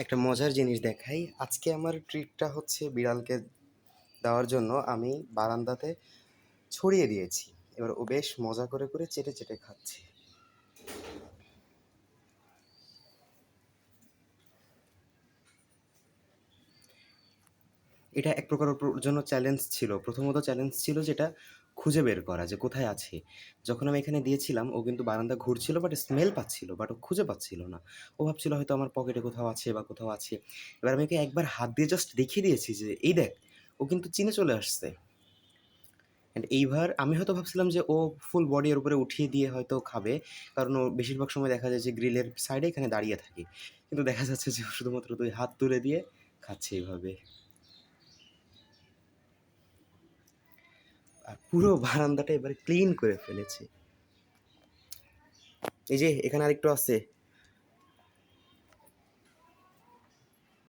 একটা মজার জিনিস দেখাই। আজকে আমার ট্রিটটা হচ্ছে বিড়ালকে দেওয়ার জন্য আমি বারান্দাতে ছড়িয়ে দিয়েছি। এবার ও বেশ মজা করে, করে চেটে, চেটে খাচ্ছে। এটা এক প্রকার ওর জন্য চ্যালেঞ্জ ছিল। প্রথমত চ্যালেঞ্জ ছিল যেটা খুঁজে বের করা যে কোথায় আছে। যখন আমি এখানে দিয়েছিলাম ও কিন্তু বারান্দা ঘুরছিল বাট স্মেল পাচ্ছিল বাট ও খুঁজে পাচ্ছিল না। ও ভাবছিল হয়তো আমার পকেটে কোথাও আছে বা কোথাও আছে। এবার আমি ওকে একবার হাত দিয়ে জাস্ট দেখিয়ে দিয়েছি যে, "এই দেখ।" ও কিন্তু চিনে চলে আসছে। অ্যান্ড এইবার আমি হয়তো ভাবছিলাম যে ও ফুল বডি এর উপরে উঠিয়ে দিয়ে হয়তো খাবে। কারণ ও বেশিরভাগ সময় দেখা যায় যে গ্রিলের সাইডে এখানে দাঁড়িয়ে থাকে। কিন্তু দেখা যাচ্ছে যে ও শুধুমাত্র ২ হাত তুলে দিয়ে খাচ্ছে এভাবে। আর পুরো বারান্দাটা এবারে ক্লিন করে ফেলেছে। এই যে এখানে আরেকটু আছে।